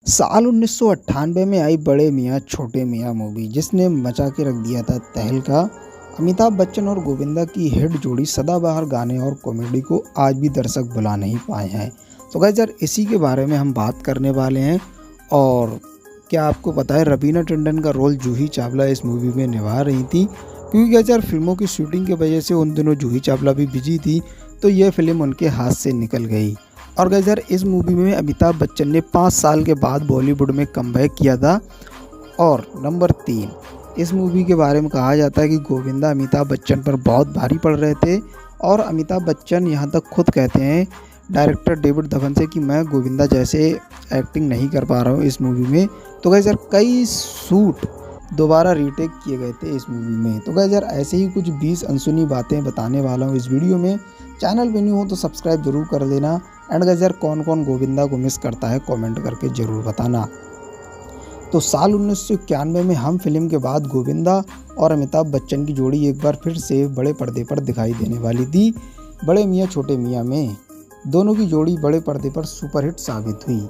साल 1998 में आई बड़े मियाँ छोटे मियाँ मूवी जिसने मचा के रख दिया था तहलका। अमिताभ बच्चन और गोविंदा की हिट जोड़ी सदाबहार गाने और कॉमेडी को आज भी दर्शक भुला नहीं पाए हैं। तो गाइस यार इसी के बारे में हम बात करने वाले हैं। और क्या आपको पता है रवीना टंडन का रोल जूही चावला इस मूवी में निभा रही थी, क्योंकि गाइस यार फिल्मों की शूटिंग की वजह से उन दिनों जूही चावला भी बिजी थी, तो यह फिल्म उनके हाथ से निकल गई। और गाइस यार इस मूवी में अमिताभ बच्चन ने 5 साल के बाद बॉलीवुड में कमबैक किया था। और नंबर 3, इस मूवी के बारे में कहा जाता है कि गोविंदा अमिताभ बच्चन पर बहुत भारी पड़ रहे थे और अमिताभ बच्चन यहाँ तक खुद कहते हैं डायरेक्टर डेविड धवन से कि मैं गोविंदा जैसे एक्टिंग नहीं कर पा रहा हूँ इस मूवी में। तो गाइस यार कई शूट दोबारा रीटेक किए गए थे इस मूवी में। तो गाइस यार ऐसे ही कुछ 20 अनसुनी बातें बताने वाला हूँ इस वीडियो में। चैनल पे न्यू हो तो सब्सक्राइब जरूर कर देना। एंड गाइस यार कौन कौन गोविंदा को मिस करता है कमेंट करके ज़रूर बताना। तो साल 1991 में हम फिल्म के बाद गोविंदा और अमिताभ बच्चन की जोड़ी एक बार फिर से बड़े पर्दे पर दिखाई देने वाली थी। बड़े मियाँ छोटे मियाँ में दोनों की जोड़ी बड़े पर्दे पर सुपरहिट साबित हुई।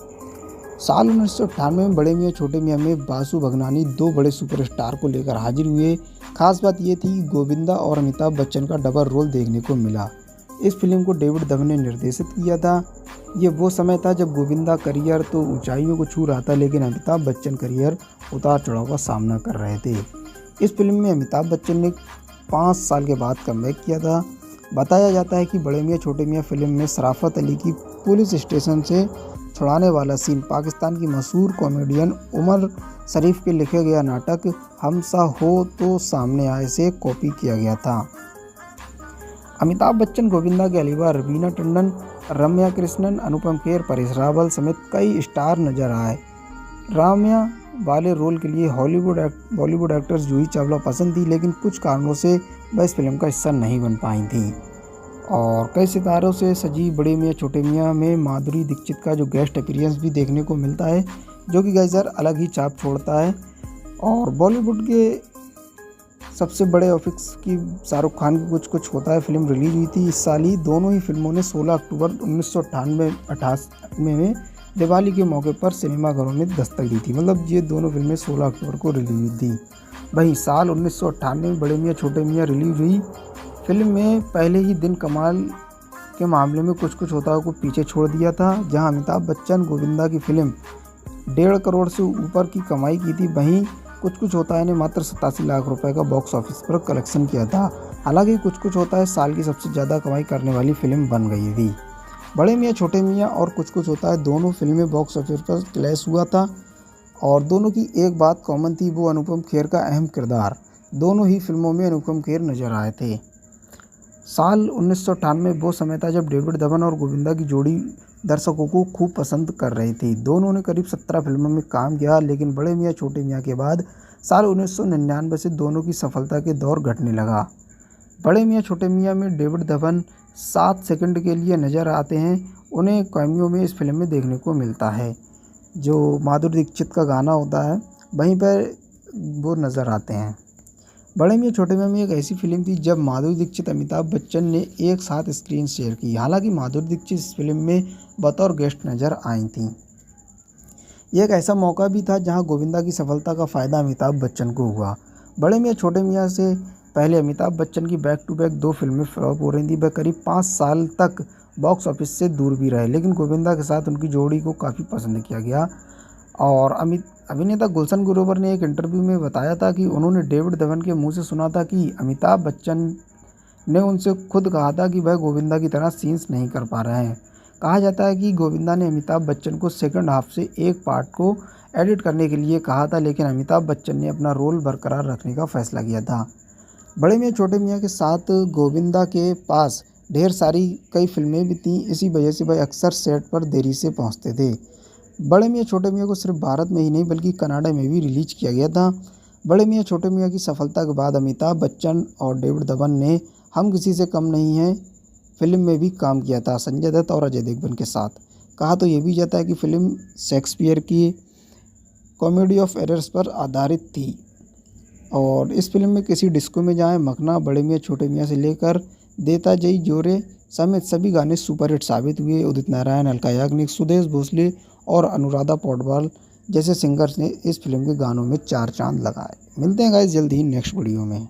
साल 1998 में बड़े मियाँ छोटे मियाँ में बासु भगनानी 2 बड़े सुपरस्टार को लेकर हाजिर हुए। खास बात यह थी कि गोविंदा और अमिताभ बच्चन का डबल रोल देखने को मिला। इस फिल्म को डेविड धवन ने निर्देशित किया था। ये वो समय था जब गोविंदा करियर तो ऊंचाइयों को छू रहा था, लेकिन अमिताभ बच्चन करियर उतार चढ़ाव का सामना कर रहे थे। इस फिल्म में अमिताभ बच्चन ने 5 साल के बाद कमबैक किया था। बताया जाता है कि बड़े मियाँ छोटे मियाँ फिल्म में शराफत अली की पुलिस स्टेशन से छुड़ाने वाला सीन पाकिस्तान की मशहूर कॉमेडियन उमर शरीफ के लिखे गया नाटक हम सा हो तो सामने आए से कॉपी किया गया था। अमिताभ बच्चन गोविंदा के अलावा रवीना टंडन, रम्या कृष्णन, अनुपम खेर, परेश रावल समेत कई स्टार नजर आए। रम्या वाले रोल के लिए बॉलीवुड एक्टर्स जूही चावला पसंद थी, लेकिन कुछ कारणों से वह इस फिल्म का हिस्सा नहीं बन पाई थी। और कई सितारों से सजी बड़े मियाँ छोटे मियाँ में माधुरी दीक्षित का जो गेस्ट अपीयरेंस भी देखने को मिलता है, जो कि गाइस यार अलग ही छाप छोड़ता है। और बॉलीवुड के सबसे बड़े ऑफिस की शाहरुख खान की कुछ कुछ होता है फिल्म रिलीज हुई थी इस साल ही। दोनों ही फिल्मों ने 16 अक्टूबर 1998 में दिवाली के मौके पर सिनेमाघरों में दस्तक दी थी। मतलब ये दोनों फिल्में 16 अक्टूबर को रिलीज हुई थी। वहीं साल 1998 में बड़े मियाँ छोटे मियाँ रिलीज हुई। फिल्म में पहले ही दिन कमाल के मामले में कुछ कुछ होता है को पीछे छोड़ दिया था। जहां अमिताभ बच्चन गोविंदा की फिल्म 1.5 करोड़ से ऊपर की कमाई की थी, वहीं कुछ कुछ होता है ने मात्र 87 लाख रुपए का बॉक्स ऑफिस पर कलेक्शन किया था। हालांकि कुछ कुछ होता है साल की सबसे ज़्यादा कमाई करने वाली फिल्म बन गई थी। बड़े मियाँ छोटे मियाँ और कुछ कुछ होता है दोनों फिल्में बॉक्स ऑफिस पर क्लैश हुआ था, और दोनों की एक बात कॉमन थी, वो अनुपम खेर का अहम किरदार। दोनों ही फिल्मों में अनुपम खेर नजर आए थे। साल 1998 वो समय था जब डेविड धवन और गोविंदा की जोड़ी दर्शकों को खूब पसंद कर रही थी। दोनों ने करीब 17 फिल्मों में काम किया, लेकिन बड़े मियाँ छोटे मियाँ के बाद साल 1999 से दोनों की सफलता के दौर घटने लगा। बड़े मियाँ छोटे मियाँ में डेविड धवन 7 सेकंड के लिए नज़र आते हैं। उन्हें कैमियो में इस फिल्म में देखने को मिलता है। जो माधुरी दीक्षित का गाना होता है वहीं पर वो नज़र आते हैं। बड़े मियाँ छोटे मियाँ में एक ऐसी फिल्म थी जब माधुरी दीक्षित अमिताभ बच्चन ने एक साथ स्क्रीन शेयर की। हालांकि माधुरी दीक्षित इस फिल्म में बतौर गेस्ट नजर आई थी। यह एक ऐसा मौका भी था जहां गोविंदा की सफलता का फ़ायदा अमिताभ बच्चन को हुआ। बड़े मियाँ छोटे मियाँ से पहले अमिताभ बच्चन की बैक टू बैक 2 फिल्में फ्लॉप हो रही थी। वह करीब 5 साल तक बॉक्स ऑफिस से दूर भी रहे, लेकिन गोविंदा के साथ उनकी जोड़ी को काफ़ी पसंद किया गया। और अभिनेता गुलशन ग्रोवर ने एक इंटरव्यू में बताया था कि उन्होंने डेविड धवन के मुंह से सुना था कि अमिताभ बच्चन ने उनसे खुद कहा था कि वह गोविंदा की तरह सीन्स नहीं कर पा रहे हैं। कहा जाता है कि गोविंदा ने अमिताभ बच्चन को सेकंड हाफ से एक पार्ट को एडिट करने के लिए कहा था, लेकिन अमिताभ बच्चन ने अपना रोल बरकरार रखने का फैसला किया था। बड़े मियाँ छोटे मियाँ के साथ गोविंदा के पास ढेर सारी कई फिल्में भी थीं, इसी वजह से वह अक्सर सेट पर देरी से पहुँचते थे। बड़े मियाँ छोटे मियाँ को सिर्फ भारत में ही नहीं बल्कि कनाडा में भी रिलीज किया गया था। बड़े मियाँ छोटे मियाँ की सफलता के बाद अमिताभ बच्चन और डेविड धवन ने हम किसी से कम नहीं हैं फिल्म में भी काम किया था संजय दत्त और अजय देवगन के साथ। कहा तो ये भी जाता है कि फिल्म शेक्सपियर की कॉमेडी ऑफ एरर्स पर आधारित थी। और इस फिल्म में किसी डिस्को में जाएं, मखना, बड़े मियाँ छोटे मियाँ से लेकर देता जई जोरे समेत सभी गाने सुपरहिट साबित हुए। उदित नारायण, अलका याग्निक, सुदेश भोसले और अनुराधा पौडवाल जैसे सिंगर्स ने इस फिल्म के गानों में चार चांद लगाए। मिलते हैं गाइस जल्द ही नेक्स्ट वीडियो में।